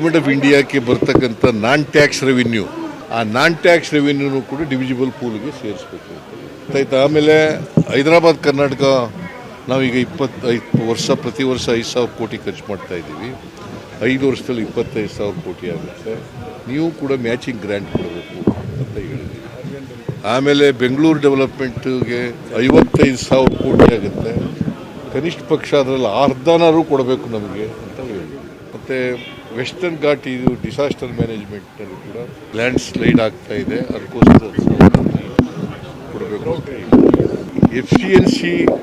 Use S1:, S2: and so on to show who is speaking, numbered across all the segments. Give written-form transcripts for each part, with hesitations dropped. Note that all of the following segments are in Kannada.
S1: ಗೌರ್ಮೆಂಟ್ ಆಫ್ ಇಂಡಿಯಾಕ್ಕೆ ಬರ್ತಕ್ಕಂಥ ನಾನ್ ಟ್ಯಾಕ್ಸ್ ರೆವಿನ್ಯೂ, ಆ ನಾನ್ ಟ್ಯಾಕ್ಸ್ ರೆವಿನ್ಯೂನು ಕೂಡ ಡಿವಿಜಿಬಲ್ ಪೂಲ್ಗೆ ಸೇರಿಸ್ಬೇಕು ಆಯ್ತು. ಆಮೇಲೆ ಹೈದರಾಬಾದ್ ಕರ್ನಾಟಕ ನಾವೀಗ 25 ವರ್ಷ ಪ್ರತಿ ವರ್ಷ 5,000 ಕೋಟಿ ಖರ್ಚು ಮಾಡ್ತಾ ಇದ್ದೀವಿ. 5 ವರ್ಷದಲ್ಲಿ 25,000 ಕೋಟಿ ಆಗುತ್ತೆ. ನೀವು ಕೂಡ ಮ್ಯಾಚಿಂಗ್ ಗ್ರ್ಯಾಂಟ್ ಕೊಡಬೇಕು ಅಂತ ಹೇಳಿದ್ವಿ. ಆಮೇಲೆ ಬೆಂಗಳೂರು ಡೆವಲಪ್ಮೆಂಟ್ಗೆ 55,000 ಕೋಟಿ ಆಗುತ್ತೆ. ಕನಿಷ್ಠ ಪಕ್ಷ ಅದರಲ್ಲಿ ಅರ್ಧನಾರು ಕೊಡಬೇಕು ನಮಗೆ ಅಂತ ಹೇಳಿದ್ವಿ. ಮತ್ತು ವೆಸ್ಟರ್ನ್ ಘಾಟ್ ಇದು ಡಿಸಾಸ್ಟರ್ ಮ್ಯಾನೇಜ್ಮೆಂಟ್ನಲ್ಲಿ ಕೂಡ ಲ್ಯಾಂಡ್ ಸ್ಲೈಡ್ ಆಗ್ತಾ ಇದೆ, ಅದಕ್ಕೋಸ್ಕರ ಕೊಡಬೇಕು. FCNC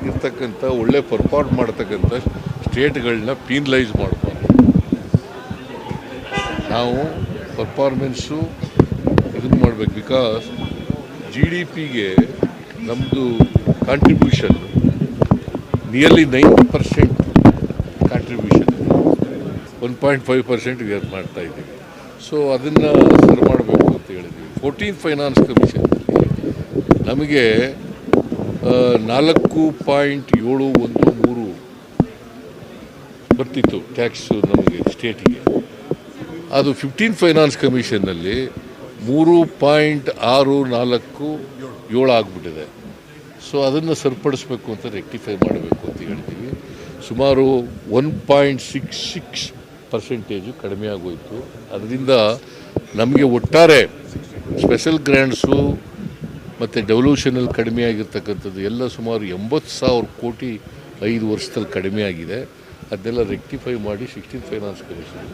S1: ಇರ್ತಕ್ಕಂಥ ಒಳ್ಳೆ ಪರ್ಫಾರ್ಮ್ ಮಾಡ್ತಕ್ಕಂಥ ಸ್ಟೇಟ್ಗಳನ್ನ ಪೀನಲೈಸ್ ಮಾಡಬಾರ್ದು. ನಾವು ಪರ್ಫಾರ್ಮೆನ್ಸು ಇದನ್ನು ಮಾಡಬೇಕು. ಬಿಕಾಸ್ GDPಗೆ ನಮ್ಮದು ಕಾಂಟ್ರಿಬ್ಯೂಷನ್ ನಿಯರ್ಲಿ 9% ಕಾಂಟ್ರಿಬ್ಯೂಷನ್, 1.5% ವಿ ಮಾಡ್ತಾ ಇದ್ದೀವಿ. ಸೊ ಅದನ್ನು ಸರಿ ಮಾಡಬೇಕು ಅಂತ ಹೇಳಿದ್ವಿ. 14th ಫೈನಾನ್ಸ್ ಕಮಿಷನ್ನಲ್ಲಿ ನಮಗೆ 4.713 ಬರ್ತಿತ್ತು ಟ್ಯಾಕ್ಸು ನಮಗೆ ಸ್ಟೇಟಿಗೆ. ಅದು 15th ಫೈನಾನ್ಸ್ ಕಮಿಷನ್ನಲ್ಲಿ 3.647 ಆಗಿಬಿಟ್ಟಿದೆ. ಸೊ ಅದನ್ನು ಸರಿಪಡಿಸ್ಬೇಕು ಅಂತ ರೆಕ್ಟಿಫೈ ಮಾಡಬೇಕು ಅಂತ ಹೇಳ್ತೀವಿ. ಸುಮಾರು 1.66% ಕಡಿಮೆ ಆಗೋಯಿತು. ಅದರಿಂದ ನಮಗೆ ಒಟ್ಟಾರೆ ಸ್ಪೆಷಲ್ ಗ್ರ್ಯಾಂಟ್ಸು ಮತ್ತು ಡೆವಲ್ಯೂಷನಲ್ಲಿ ಕಡಿಮೆ ಆಗಿರ್ತಕ್ಕಂಥದ್ದು ಎಲ್ಲ ಸುಮಾರು 80,000 ಕೋಟಿ 5 ವರ್ಷದಲ್ಲಿ ಕಡಿಮೆ ಆಗಿದೆ. ಅದನ್ನೆಲ್ಲ ರೆಕ್ಟಿಫೈ ಮಾಡಿ 16th ಫೈನಾನ್ಸ್ ಕಮಿಷನ್